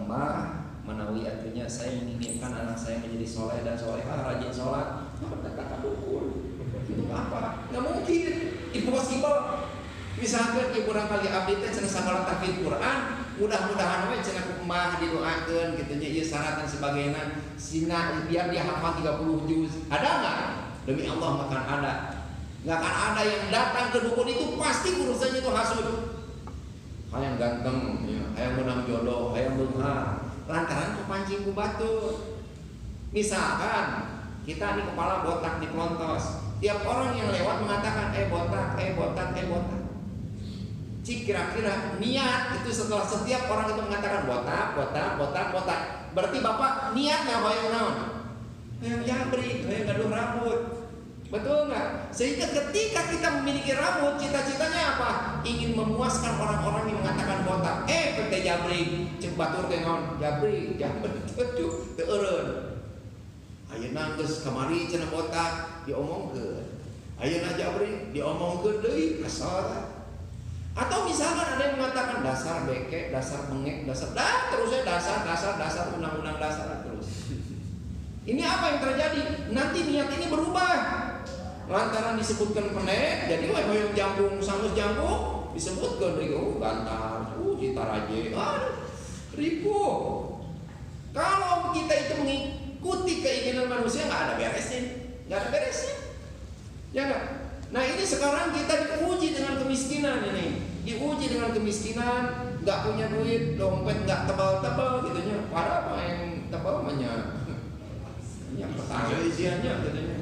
Mbah menawi artinya saya menginginkan anak saya menjadi soleh dan solehah, rajin sholat, kata dukun. Itu apa? Nggak mungkin. Impossible. Misalkan ibu orang kali abdi teh cenah sakola tahfidz Quran, mudah-mudahan we cenah kumaha didoakeun kitu nya ieu syarat dan sebagainya. Sina biar dia hafal 30 juz. Ada enggak? Demi Allah makan ada. Enggak akan ada yang datang ke dukun itu pasti urusannya itu hasud. Hayang ganteng, ya, hayang menang jodoh, hayang beunghar. Lantaran kepancing ku batur. Misalkan kita nih kepala botak di pelontos, tiap orang yang lewat mengatakan botak, botak, botak. Cik kira-kira niat itu setelah setiap orang itu mengatakan botak, botak, botak, botak. Berarti bapak niatnya hoyong naon? Hoyong jabrik, hoyong gaduh rambut. Betul nggak? Sehingga ketika kita memiliki rambut, cita-citanya apa? Ingin memuaskan orang-orang yang mengatakan botak. PT Jabri, cek batur tenon, Jabri, jangan betul teureun. Ayeuna geus kamari cenah botak, diomongkeun. Ayeuna Jabri, diomongkeun deui kasar. Atau misalkan ada yang mengatakan dasar beke, dasar mengek, dasar terusnya dasar undang-undang dasar terus. Ini apa yang terjadi? Nanti niat ini berubah. Lantaran disebutkan pendek, jadi hoyong jambung sangus jambung disebutkan gantar, ditaraje, ribu. Kalau kita itu mengikuti keinginan manusia nggak ada beresnya, ya nggak? Nah ini sekarang kita diuji dengan kemiskinan ini, nggak punya duit, dompet nggak tebal-tebal gitunya. Padahal apa yang tebal yang pertama isiannya katanya.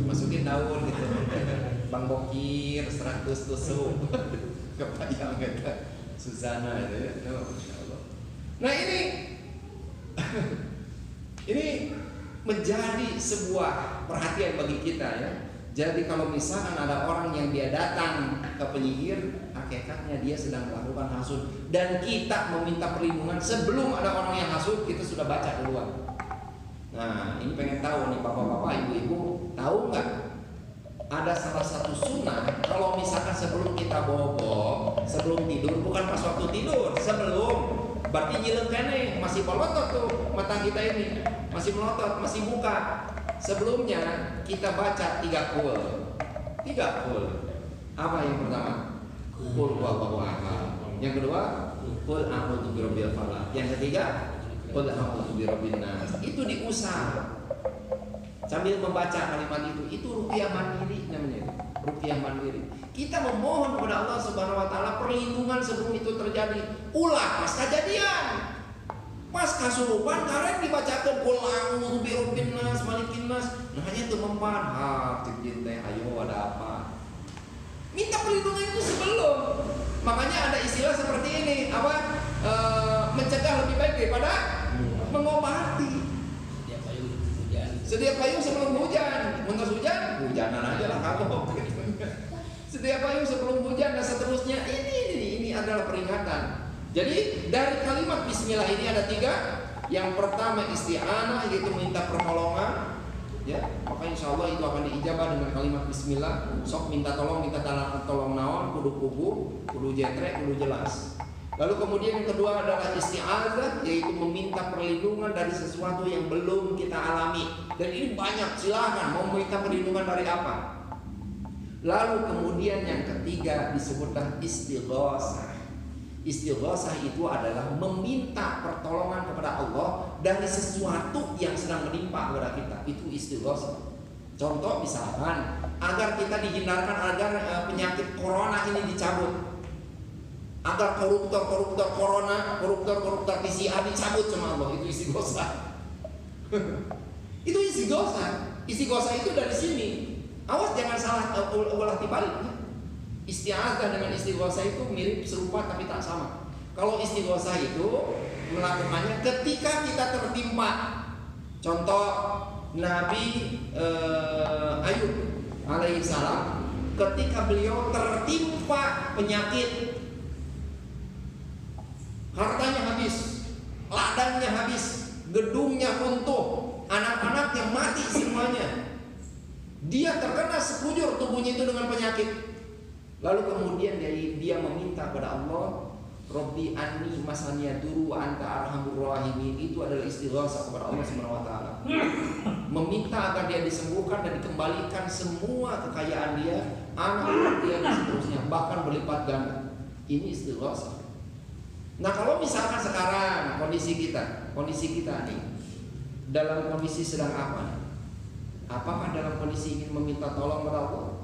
Masukin daun gitu. Bang Bokir 100 tusuk. Kebayang gitu. Susana itu ya. Nah ini menjadi sebuah perhatian bagi kita ya. Jadi kalau misalkan ada orang yang dia datang ke penyihir, hakikatnya dia sedang melakukan hasud dan kita meminta perlindungan sebelum ada orang yang hasud, kita sudah baca duluan. Nah, ini pengen tahu nih bapak-bapak, ibu-ibu, tahu nggak? Ada salah satu sunnah kalau misalkan sebelum kita bobo, sebelum tidur, bukan pas waktu tidur, sebelum, berarti jilid kene masih melotot tuh mata kita ini, masih melotot, masih buka. Sebelumnya kita baca 3 qul. Apa yang pertama? Qul huwallahu ahad. Yang kedua, qul a'udzu birabbil falaq. Yang ketiga, qul a'udzu birabbin nas. Itu diusah sambil membaca kalimat itu ruqyah mandiri namanya. Ruqyah mandiri. Kita memohon kepada Allah Subhanahu wa taala perlindungan sebelum itu terjadi. Ulah pas kejadian. Pas kasurupan karen dibacakan qul a'udzu birabbin nas malikin nas. Nah hanya itu mempan teh ayo ada apa? Minta perlindungan itu sebelum. Makanya ada istilah seperti ini, apa? Mencegah lebih baik daripada mengobati. Sedia payung sebelum hujan. Muntas hujan, hujanan aja lah kapok. Sedia payung sebelum hujan dan seterusnya. Ini adalah peringatan. Jadi dari kalimat bismillah ini ada 3. Yang pertama isti'anah, yaitu minta pertolongan. Ya, maka insya Allah itu akan diijabah dengan kalimat bismillah. Sok minta tolong naon, kudu kubur, kudu jetrek, kudu jelas. Lalu kemudian yang kedua adalah isti'adzah, yaitu meminta perlindungan dari sesuatu yang belum kita alami. Dan ini banyak, silakan mau minta perlindungan dari apa. Lalu kemudian yang ketiga disebutkan istighosah. Istighosah itu adalah meminta pertolongan kepada Allah dari sesuatu yang sedang menimpa kepada kita. Itu istighosah. Contoh misalkan agar kita dihindarkan agar penyakit corona ini dicabut. Agar koruptor corona, koruptor PCR dicabut sama Allah, itu istighosah. Itu istighosah. Istighosah itu dari sini. Awas jangan salah ulah dibalik. Isti'adzah dengan istighosah itu mirip serupa tapi tak sama. Kalau istighosah itu melakukannya ketika kita tertimpa. Contoh Nabi Ayub alaihissalam ketika beliau tertimpa penyakit, hartanya habis, ladangnya habis, gedungnya runtuh, anak-anaknya mati semuanya. Dia terkena sekujur tubuhnya itu dengan penyakit. Lalu kemudian dia meminta kepada Allah, Robbi anni masaniya duru wa anta arhamur rahimin. Itu adalah istighosah kepada Allah Subhanahu wa taala. Meminta agar dia disembuhkan dan dikembalikan semua kekayaan dia, anak-anak dia dan seterusnya, bahkan berlipat ganda. Ini istighosah. Nah, kalau misalkan sekarang kondisi kita nih dalam kondisi sedang apa? Apakah dalam kondisi ingin meminta tolong kepada Allah?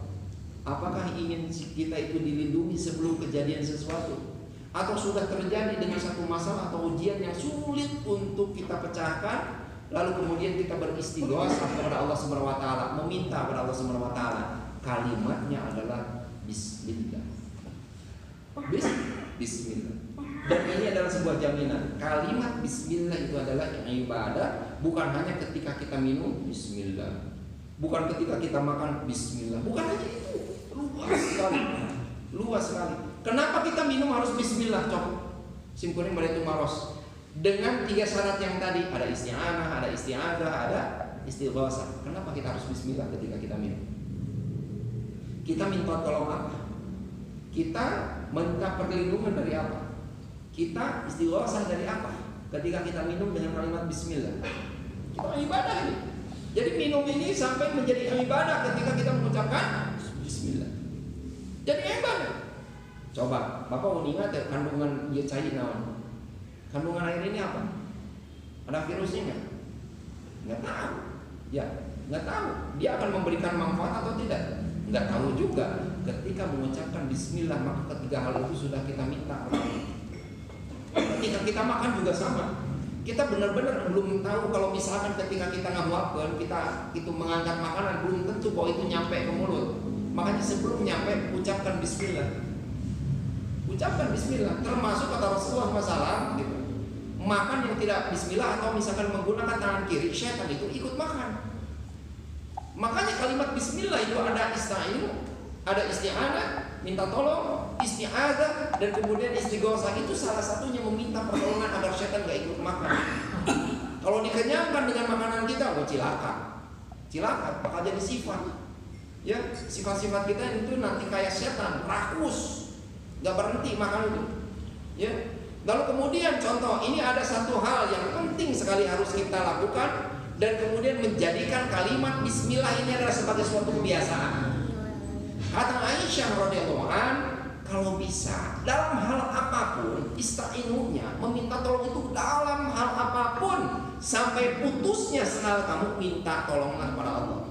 Apakah ingin kita itu dilindungi sebelum kejadian sesuatu? Atau sudah terjadi dengan satu masalah atau ujian yang sulit untuk kita pecahkan, lalu kemudian kita beristighosah kepada Allah Subhanahu wa taala, meminta kepada Allah Subhanahu wa taala. Kalimatnya adalah bismillah. Bismillah. Dan ini adalah sebuah jaminan. Kalimat bismillah itu adalah ibadah, bukan hanya ketika kita minum bismillah. Bukan ketika kita makan bismillah. Bukan hanya itu. Luas sekali. Luas sekali. Kenapa kita minum harus bismillah? Coba simpulin Baitul Maros dengan 3 syarat yang tadi. Ada isti'anah, ada isti'adzah, ada istighosah. Kenapa kita harus bismillah ketika kita minum? Kita minta tolong apa? Kita minta perlindungan dari apa? Kita istighosah dari apa? Ketika kita minum dengan kalimat bismillah. Kita ibadah ini. Jadi minum ini sampai menjadi ibadah ketika kita mengucapkan bismillah. Jadi ibadah. Coba, Bapak mau ingat ya kandungan dia cair naon? Kandungan air ini apa? Ada virusnya nggak? Nggak tahu. Ya, nggak tahu. Dia akan memberikan manfaat atau tidak? Nggak tahu juga. Ketika mengucapkan bismillah, maka ketiga hal itu sudah kita minta. Ketika kita makan juga sama. Kita benar-benar belum tahu kalau misalkan ketika kita ngamuapkan, kita itu mengangkat makanan, belum tentu bahwa itu nyampe ke mulut. Makanya sebelum nyampe, ucapkan bismillah. Ucapkan bismillah. Termasuk kata Rasulullah masalah gitu. Makan yang tidak bismillah atau misalkan menggunakan tangan kiri, syaitan itu ikut makan. Makanya kalimat bismillah itu ada ista'inu, ada isti'anah, minta tolong, isti'adzah, dan kemudian istighosah. Itu salah satunya meminta pertolongan agar syaitan gak ikut makan. Kalau dikenyangkan dengan makanan kita, cilaka. Cilaka, bakal jadi sifat. Ya, sifat-sifat kita itu nanti kayak setan, rakus, gak berhenti makan itu. Ya. Lalu kemudian contoh, ini ada satu hal yang penting sekali harus kita lakukan, dan kemudian menjadikan kalimat bismillah ini adalah sebagai suatu kebiasaan. Kata Aisyah radhiyallahu an, kalau bisa dalam hal apapun ista'inunya, meminta tolong itu dalam hal apapun, sampai putusnya senal kamu minta tolonglah kepada Allah.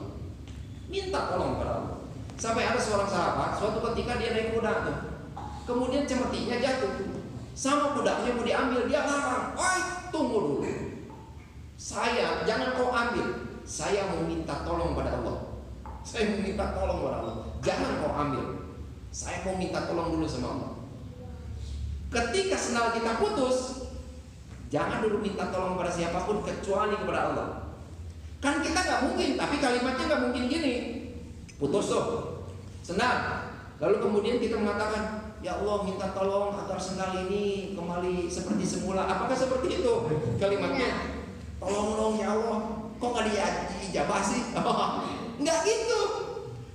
Minta tolong kepada Allah. Sampai ada seorang sahabat, suatu ketika dia naik kuda tuh, kemudian cemetinya jatuh, sama kudanya mau diambil, dia larang. Oi, tunggu dulu. Saya, jangan kau ambil. Saya mau minta tolong pada Allah. Saya mau minta tolong pada Allah. Jangan kau ambil. Saya mau minta tolong dulu sama Allah. Ketika sendal kita putus, jangan dulu minta tolong pada siapapun kecuali kepada Allah. Kan kita nggak mungkin, tapi kalimatnya nggak mungkin gini. Putus tuh sendal. Lalu kemudian kita mengatakan, ya Allah minta tolong agar sendal ini kembali seperti semula. Apakah seperti itu kalimatnya? Tolong dong ya Allah, kok nggak diijabah sih? Nggak gitu.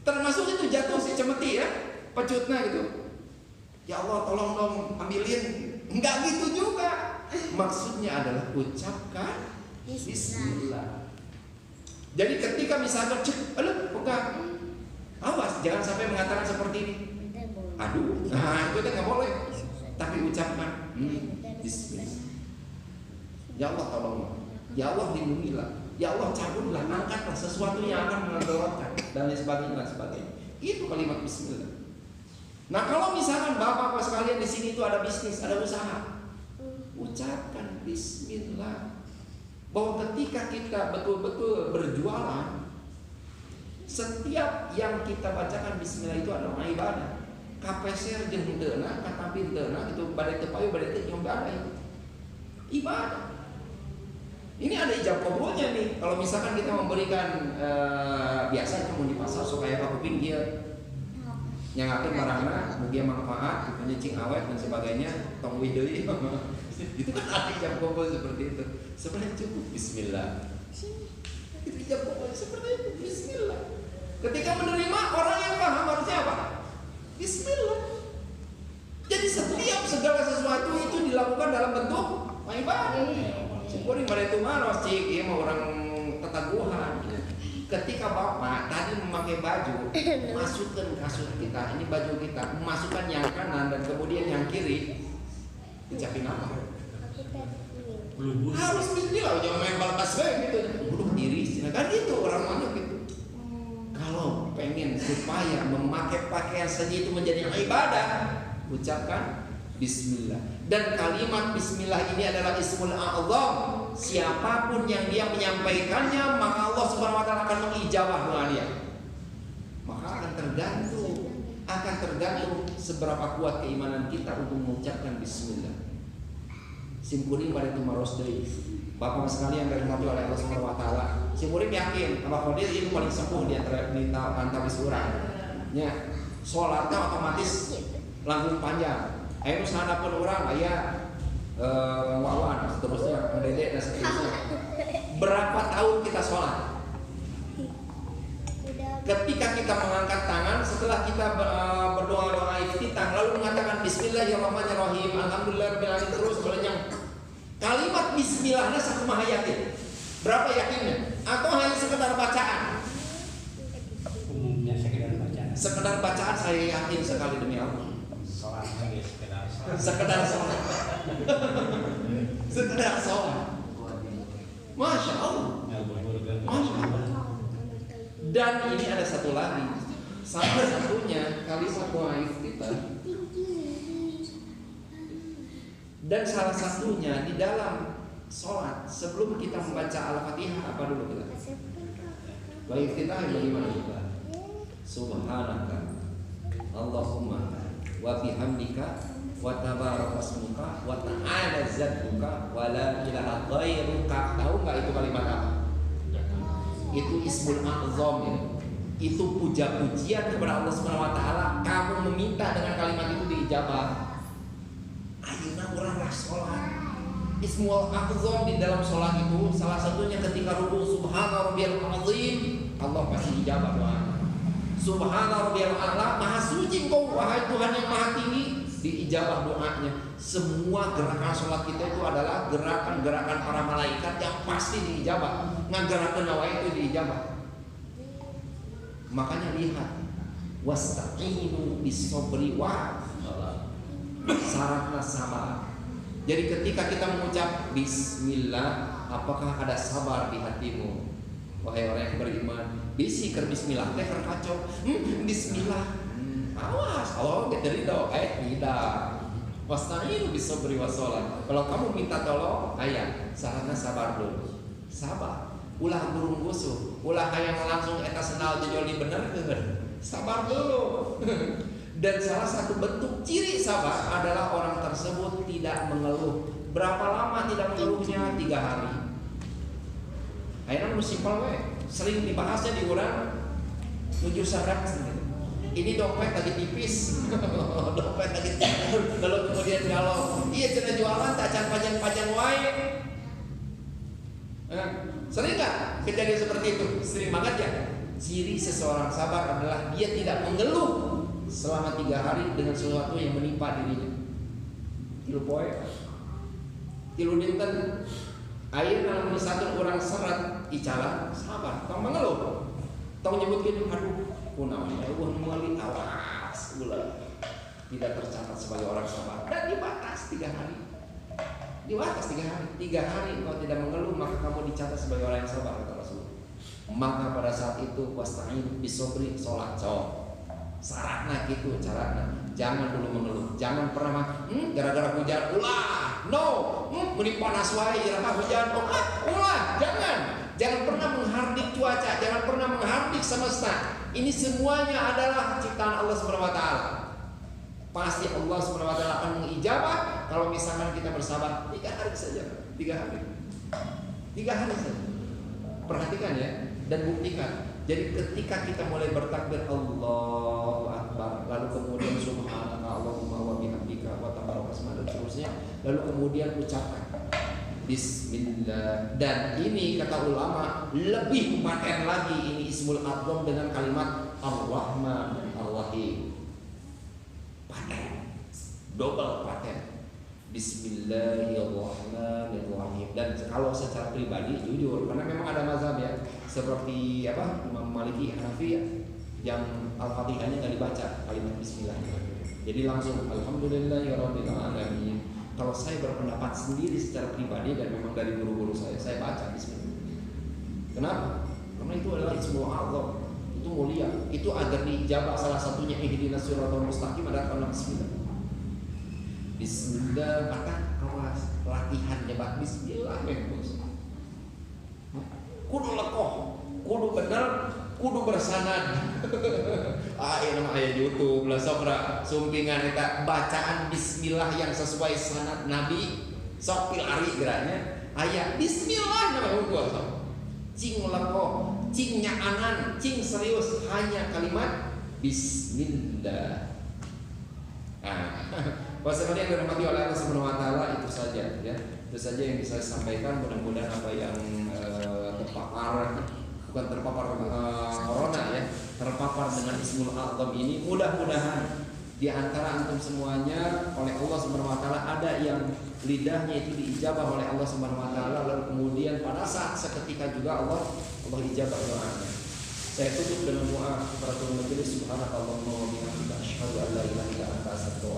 Termasuk itu jatuh si cemeti ya, pecutnya gitu. Ya Allah tolong dong ambilin. Nggak gitu juga. Maksudnya adalah ucapkan bismillah. Jadi ketika misalkan pegang, awas jangan sampai mengatakan seperti ini. Aduh, nah itu nggak boleh. Tapi ucapkan bismillah. Ya Allah tolonglah. Ya Allah lindungilah, ya Allah cabutlah, angkatlah sesuatu yang akan mengelorotkan dan lain sebagainya, Itu kalimat bismillah. Nah kalau misalkan bapak-bapak sekalian di sini itu ada bisnis, ada usaha, ucapkan bismillah. Bahwa ketika kita betul-betul berjualan, setiap yang kita bacakan bismillah itu adalah ibadah. Kapeser jeung henteuna, katapi henteuna itu badai teu payu badai teu ibadah itu. Ibadah. Ini ada ijab kabulnya nih. Kalau misalkan kita memberikan biasanya mau di pasar so kayak pakupin dia nyangakeun barangna, mugia manfaat, menyecing awet dan sebagainya, tong wih deui. Itu kan ada ijab kabul seperti itu. Sebenarnya cukup bismillah. Itu ijab kabul seperti itu, bismillah. Ketika menerima orang yang paham harusnya apa? Bismillah. Jadi setiap segala sesuatu itu dilakukan dalam bentuk ibadah. Syukurin Baitul Maros cik, ya mau orang tetaguhan. Ketika bapak tadi memakai baju, masukkan kasut kita, ini baju kita, masukkan yang kanan dan kemudian yang kiri, ucapin apa? Harus bismillah, jangan main baltas gitu. Bunuh diri, kan gitu orang mana gitu. Kalau pengen supaya memakai pakaian saja itu menjadi ibadah, ucapkan bismillah. Dan kalimat bismillah ini adalah ismul a'zam. Siapapun yang dia menyampaikannya, maka Allah Subhanahu wa taala akan mengijabah doa dia. Maka akan tergantung seberapa kuat keimanan kita untuk mengucapkan bismillah. Simkuring pada itu maros deui. Bapak sekalian dari hati oleh Allah Subhanahu wa taala. Simkuring yakin bahwa dia itu paling sepuh di antara antawis urang. Nya, salatnya otomatis langkung panjang. Aya nu sahanapun urang aya wawan seterusnya, ngedede dan seterusnya. Berapa tahun kita sholat? Ketika kita mengangkat tangan setelah kita berdoa-doa iftitah lalu mengatakan Bismillahirrahmanirrahim, Alhamdulillahirabbil alamin terus berlanjut. Kalimat Bismillahnya satu maha yakin. Berapa yakinnya? Atau hanya sekedar bacaan? Umumnya sekedar bacaan. Sekedar bacaan saya yakin sekali demi Allah. Sholat lagi sekedar sholat. Sekedar sholat. Sekedar sholat. Masya Allah. Masya Allah. Dan ini ada satu lagi. Salah satunya kalimat doa iftitah. Dan salah satunya di dalam sholat sebelum kita membaca Al-Fatihah apa dulu kita? Doa iftitah bagaimana kita? Subhanaka Allahumma wa bihamdika wa tabarakasmuka wa ta'ala zatuka wa la ilaha ghairuka. Tahu nggak itu kalimat apa? Itu ismul a'zam ya. Itu puja-pujian kepada Allah Subhanahu wa taala. Kamu meminta dengan kalimat itu diijabah. Ayeuna urang lah salat. Ismul a'zam di dalam salat itu salah satunya ketika ruku subhana rabbiyal azim, Allah pasti ijabah doa. Subhana rabbiyal a'la, maha suci Engkau wahai Tuhan yang maha tinggi, diijabah doanya. Semua gerakan sholat kita itu adalah gerakan-gerakan para malaikat yang pasti diijabah. Ngagarakeun wae itu diijabah. Makanya lihat, wasta'inu bis-sabri wa syaratnya sabar. Jadi ketika kita mengucap Bismillah, apakah ada sabar di hatimu? Wahai orang yang beriman, bisi keur Bismillah teh keur kacau. Bismillah. Awas, Allah geteri doa tidak. Wasta'inu bis-sabri was shalah. Kalau kamu minta tolong, aya syaratnya sabar dulu. Sabar. Ulah burung gusuh, ulah hayang langsung eta senal dijoli benerkeun. Sabar dulu. Dan salah satu bentuk ciri sabar adalah orang tersebut tidak mengeluh. Berapa lama tidak mengeluhnya? 3 hari. Ayeuna nu simpel we, sering dibahasnya di urang nuju sadar gitu. Ini dompet lagi tipis, dompet lagi tipis. Lalu kemudian kalau iya cenah jualan tak can pajan-pajan wae. Sering nggak kejadian seperti itu? Sering banget ya. Ciri seseorang sabar adalah dia tidak mengeluh selama 3 hari dengan sesuatu yang menimpa dirinya. 3 poe, 3 dinten. Air dalam satu orang serat icalan sabar, tong mengeluh, tong nyebutkeun aduh. Kunaon ya Allah meuli awas ulah tidak tercatat sebagai orang sabar dan dibatas 3 hari. Dibatas 3 hari. 3 hari kalau tidak mengeluh maka kamu dicatat sebagai orang yang sabar kata Rasul. Maka pada saat itu wasta'in bisobri sholat syaratnya gitu caranya. Jangan dulu mengeluh, jangan pernah gara-gara hujan ulah. No, meni panas wae gara-gara hujan ulah. Jangan pernah menghardik cuaca, jangan pernah menghardik semesta. Ini semuanya adalah ciptaan Allah Subhanahu wa taala. Pasti Allah Subhanahu wa taala akan mengijabah kalau misalkan kita bersabar 3 hari saja. 3 hari. 3 hari saja. Perhatikan ya dan buktikan. Jadi ketika kita mulai bertakbir Allahu Akbar, lalu kemudian subhanaka Allahumma wa bihamdika wa tabarakasmuka dan seterusnya, lalu kemudian ucapkan Bismillah. Dan ini kata ulama lebih paten lagi ini ismul adzam dengan kalimat Ar-Rahman Ar-Rahim. Paten, double paten. Bismillahirrahmanirrahim. Dan kalau secara pribadi jujur, karena memang ada mazhab ya, seperti apa Imam Maliki, Hanafi ya, yang Al-Fatihahnya nggak dibaca kalimat Bismillah. Jadi langsung Alhamdulillahirabbil alamin. Kalau saya berpendapat sendiri secara pribadi dan memang dari guru-guru saya baca Bismillah. Kenapa? Karena itu adalah ismul adzam, itu mulia, itu agar diijabah salah satunya ihdinas siratal mustaqim adalah karena Bismillah. Bismillah, maka awas latihan nyebat Bismillah bagus. Kudu lekoh, kudu bener, kudu bersanad. Ini nama ayat YouTube lah sokra sumpingan eta bacaan Bismillah yang sesuai sanad Nabi Sok pilari geraknya ayat bismillah nama unggul sok. Cing leko, cing nyaanan, cing serius hanya kalimat bismillah. Bahasa yang dirahmati oleh Allah Subhanahu wa taala itu saja ya. Itu saja yang bisa saya sampaikan. Mudah-mudahan apa yang terpapar corona ya, terpapar dengan Ismul A'zam ini, mudah-mudahan di antara antum semuanya oleh Allah Subhanahu wa taala ada yang lidahnya itu diijabah oleh Allah Subhanahu wa taala, lalu kemudian pada saat seketika juga Allah ijabah doanya. Saya tutup dengan doa kepada majelis. Subhanakallahumma wa bihamdika asyhadu an la ilaha illa anta astaghfiruka